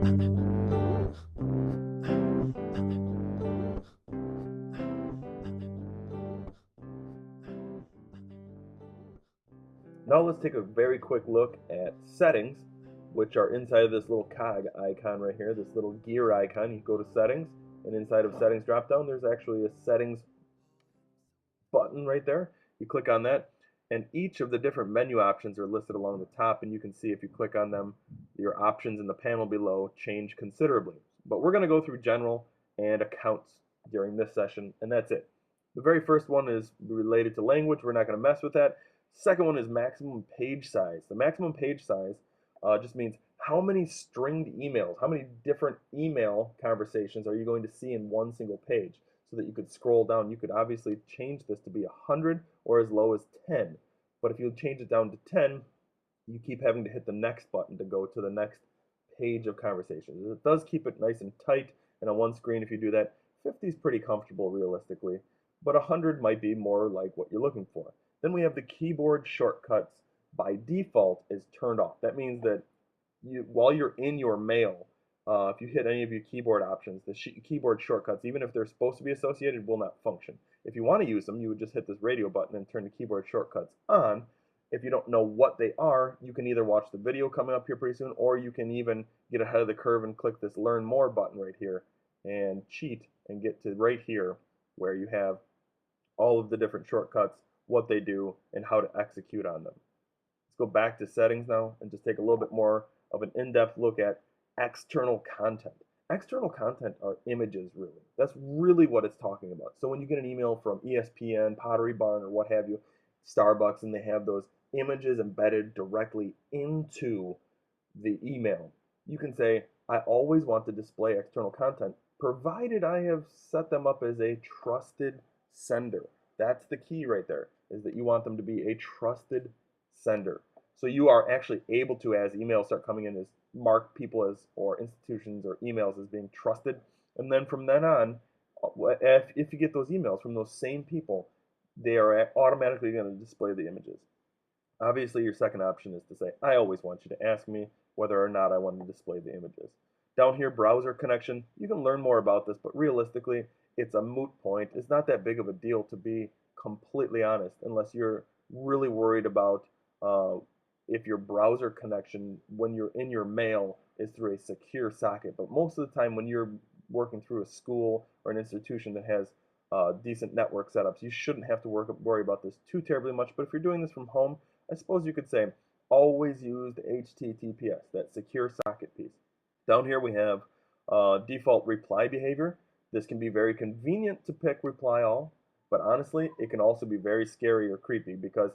Now let's take a very quick look at settings, which are inside of this little cog icon right here, this little gear icon. You go to settings, and inside of settings drop down, there's actually a settings button right there. You click on that, and each of the different menu options are listed along the top, and you can see if you click on them, your options in the panel below change considerably. But we're going to go through general and accounts during this session, and that's it. The very first one is related to language. We're not going to mess with that. Second one is maximum page size. The maximum page size just means how many stringed emails, how many different email conversations are you going to see in one single page, so that you could scroll down. You could obviously change this to be 100 or as low as 10. But if you change it down to 10, you keep having to hit the next button to go to the next page of conversations. It does keep it nice and tight, and on one screen, if you do that, 50 is pretty comfortable realistically, but 100 might be more like what you're looking for. Then we have the keyboard shortcuts by default is turned off. That means that while you're in your mail, if you hit any of your keyboard options, the keyboard shortcuts, even if they're supposed to be associated, will not function. If you want to use them, you would just hit this radio button and turn the keyboard shortcuts on. If you don't know what they are, you can either watch the video coming up here pretty soon, or you can even get ahead of the curve and click this Learn More button right here and cheat and get to right here where you have all of the different shortcuts, what they do, and how to execute on them. Let's go back to settings now and just take a little bit more of an in-depth look at external content. External content are images, really. That's really what it's talking about. So when you get an email from ESPN, Pottery Barn, or what have you, Starbucks, and they have those images embedded directly into the email, you can say, I always want to display external content, provided I have set them up as a trusted sender. That's the key right there, is that you want them to be a trusted sender. So you are actually able to, as emails start coming in, as mark people as, or institutions or emails as being trusted. And then from then on, if you get those emails from those same people, they are automatically going to display the images. Obviously, your second option is to say, I always want you to ask me whether or not I want to display the images. Down here, browser connection, you can learn more about this, but realistically, it's a moot point. It's not that big of a deal, to be completely honest, unless you're really worried about if your browser connection when you're in your mail is through a secure socket. But most of the time when you're working through a school or an institution that has decent network setups, you shouldn't have to worry about this too terribly much. But if you're doing this from home, I suppose you could say always use the HTTPS, that secure socket piece. Down here we have default reply behavior. This can be very convenient to pick reply all, but honestly, it can also be very scary or creepy, because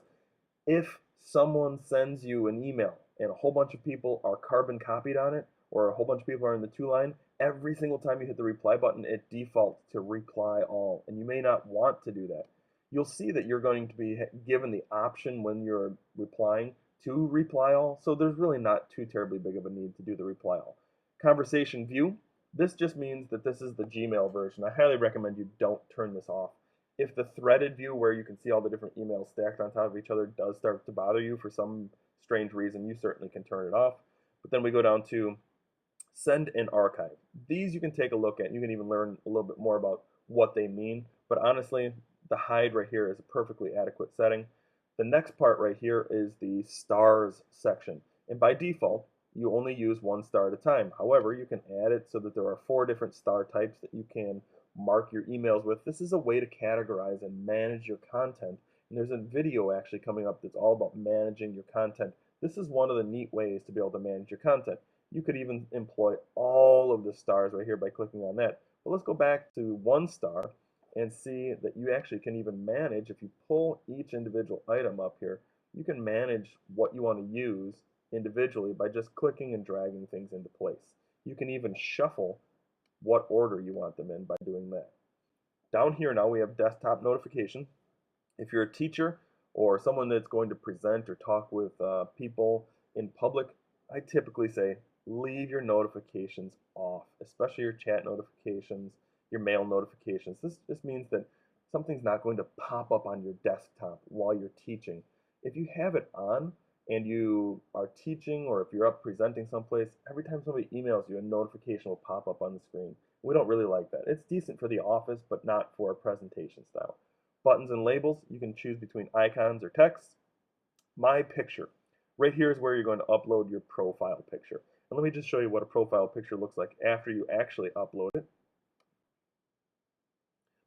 if someone sends you an email and a whole bunch of people are carbon copied on it, or a whole bunch of people are in the to line, every single time you hit the reply button, it defaults to reply all, and you may not want to do that. You'll see that you're going to be given the option when you're replying to reply all, so there's really not too terribly big of a need to do the reply all. Conversation view, this just means that this is the Gmail version. I highly recommend you don't turn this off. If the threaded view, where you can see all the different emails stacked on top of each other, does start to bother you for some strange reason, you certainly can turn it off. But then we go down to send and archive. These you can take a look at. You can even learn a little bit more about what they mean. But honestly, the hide right here is a perfectly adequate setting. The next part right here is the stars section. And by default, you only use one star at a time. However, you can add it so that there are 4 different star types that you can mark your emails with. This is a way to categorize and manage your content. And there's a video actually coming up that's all about managing your content. This is one of the neat ways to be able to manage your content. You could even employ all of the stars right here by clicking on that. But let's go back to 1 star and see that you actually can even manage, if you pull each individual item up here, you can manage what you want to use individually by just clicking and dragging things into place. You can even shuffle what order you want them in by doing that. Down here now we have desktop notification. If you're a teacher or someone that's going to present or talk with people in public, I typically say leave your notifications off, especially your chat notifications, your mail notifications. This just means that something's not going to pop up on your desktop while you're teaching. If you have it on, and you are teaching, or if you're up presenting someplace, every time somebody emails you, a notification will pop up on the screen. We don't really like that. It's decent for the office, but not for a presentation style. Buttons and labels, you can choose between icons or text. My picture. Right here is where you're going to upload your profile picture. And let me just show you what a profile picture looks like after you actually upload it.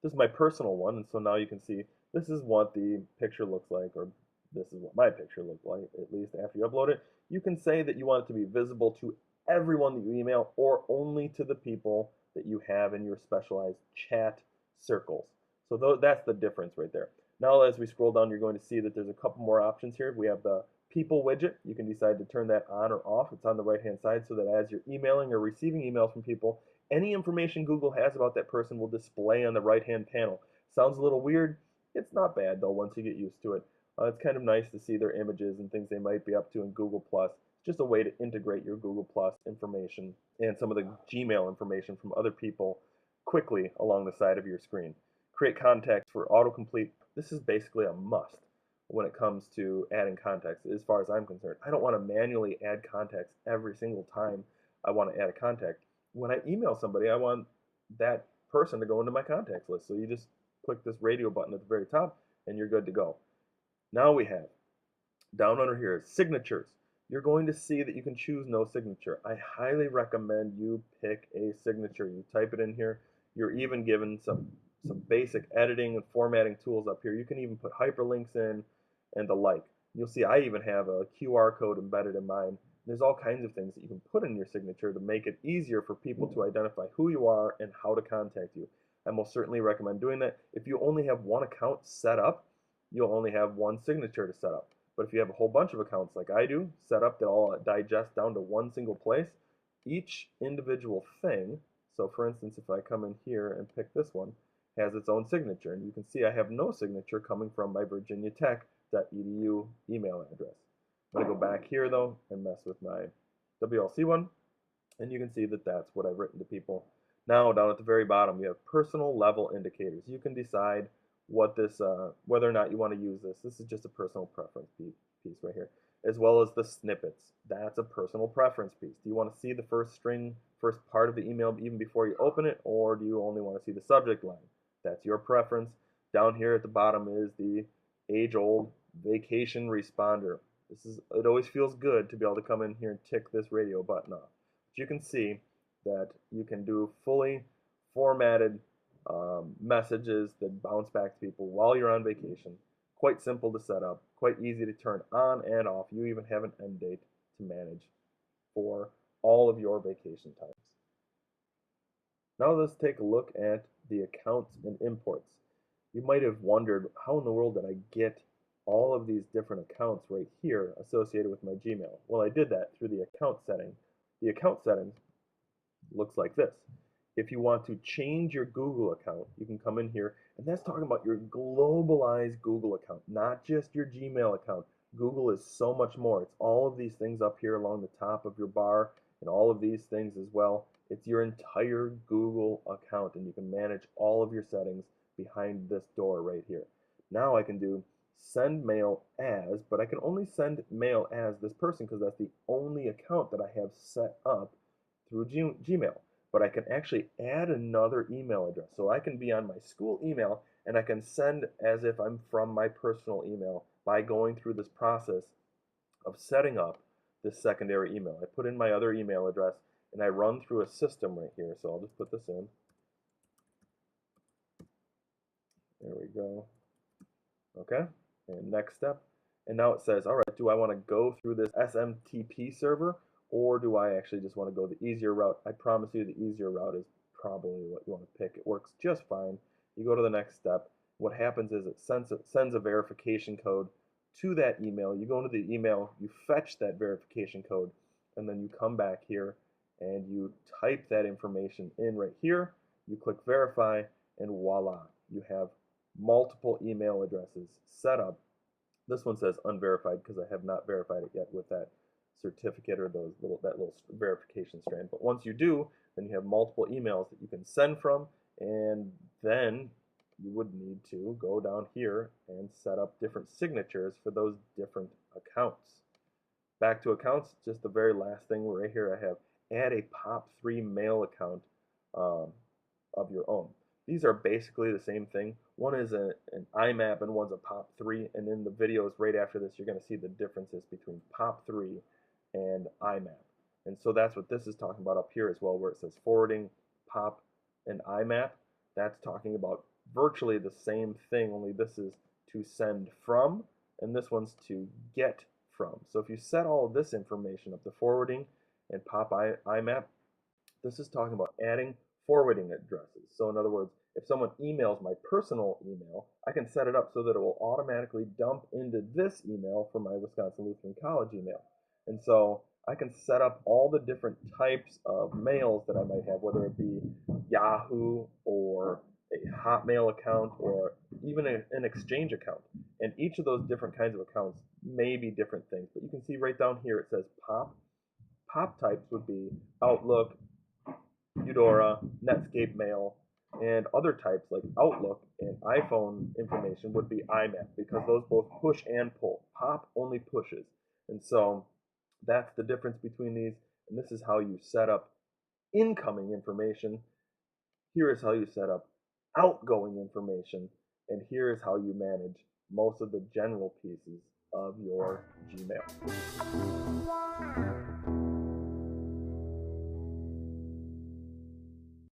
This is my personal one, and so now you can see this is what the picture looks like, or this is what my picture looked like, at least after you upload it. You can say that you want it to be visible to everyone that you email, or only to the people that you have in your specialized chat circles. So that's the difference right there. Now as we scroll down, you're going to see that there's a couple more options here. We have the people widget. You can decide to turn that on or off. It's on the right hand side, so that as you're emailing or receiving emails from people, any information Google has about that person will display on the right-hand panel. Sounds a little weird. It's not bad, though, once you get used to it. It's kind of nice to see their images and things they might be up to in Google+. It's just a way to integrate your Google+ information and some of the Gmail information from other people quickly along the side of your screen. Create contacts for autocomplete. This is basically a must when it comes to adding contacts, as far as I'm concerned. I don't want to manually add contacts every single time I want to add a contact. When I email somebody, I want that person to go into my contacts list. So you just click this radio button at the very top and you're good to go. Now we have, down under here, signatures. You're going to see that you can choose no signature. I highly recommend you pick a signature. You type it in here. You're even given some basic editing and formatting tools up here. You can even put hyperlinks in and the like. You'll see I even have a QR code embedded in mine. There's all kinds of things that you can put in your signature to make it easier for people to identify who you are and how to contact you. I most certainly recommend doing that. If you only have one account set up, you'll only have one signature to set up. But if you have a whole bunch of accounts like I do, set up that all digest down to one single place, each individual thing, so for instance, if I come in here and pick this one, has its own signature. And you can see I have no signature coming from my virginiatech.edu email address. I'm going to go back here, though, and mess with my WLC one, and you can see that that's what I've written to people. Now, down at the very bottom, we have personal level indicators. You can decide what this, whether or not you want to use this. This is just a personal preference piece right here, as well as the snippets. That's a personal preference piece. Do you want to see the first string, first part of the email even before you open it, or do you only want to see the subject line? That's your preference. Down here at the bottom is the age-old vacation responder. It always feels good to be able to come in here and tick this radio button off. But you can see that you can do fully formatted messages that bounce back to people while you're on vacation. Quite simple to set up, quite easy to turn on and off. You even have an end date to manage for all of your vacation times. Now let's take a look at the accounts and imports. You might have wondered, how in the world did I get all of these different accounts right here associated with my Gmail? Well, I did that through the account setting. The account settings looks like this. If you want to change your Google account, you can come in here, and that's talking about your globalized Google account, not just your Gmail account. Google is so much more. It's all of these things up here along the top of your bar, and all of these things as well. It's your entire Google account, and you can manage all of your settings behind this door right here. Now I can do send mail as, but I can only send mail as this person because that's the only account that I have set up through Gmail. But I can actually add another email address. So I can be on my school email and I can send as if I'm from my personal email by going through this process of setting up this secondary email. I put in my other email address and I run through a system right here. So I'll just put this in. There we go. Okay, and next step. And now it says, all right, do I want to go through this SMTP server, or do I actually just want to go the easier route? I promise you the easier route is probably what you want to pick. It works just fine. You go to the next step. What happens is it sends a verification code to that email. You go into the email, you fetch that verification code, and then you come back here and you type that information in right here. You click verify, and voila, you have multiple email addresses set up. This one says unverified because I have not verified it yet with that certificate or that little verification strand. But once you do, then you have multiple emails that you can send from, and then you would need to go down here and set up different signatures for those different accounts. Back to accounts, just the very last thing right here I have, add a POP3 mail account um, of your own. These are basically the same thing. One is an IMAP and one's a POP3, and in the videos right after this you're going to see the differences between POP3 and IMAP. And so that's what this is talking about up here as well, where it says forwarding, POP, and IMAP. That's talking about virtually the same thing, only this is to send from, and this one's to get from. So if you set all of this information up, the forwarding and POP IMAP, this is talking about adding forwarding addresses. So in other words, if someone emails my personal email, I can set it up so that it will automatically dump into this email for my Wisconsin Lutheran College email. And so I can set up all the different types of mails that I might have, whether it be Yahoo or a Hotmail account or even an Exchange account. And each of those different kinds of accounts may be different things. But you can see right down here it says POP. POP types would be Outlook, Eudora, Netscape Mail, and other types like Outlook and iPhone information would be IMAP because those both push and pull. POP only pushes. And so that's the difference between these. And this is how you set up incoming information. Here is how you set up outgoing information. And here is how you manage most of the general pieces of your Gmail.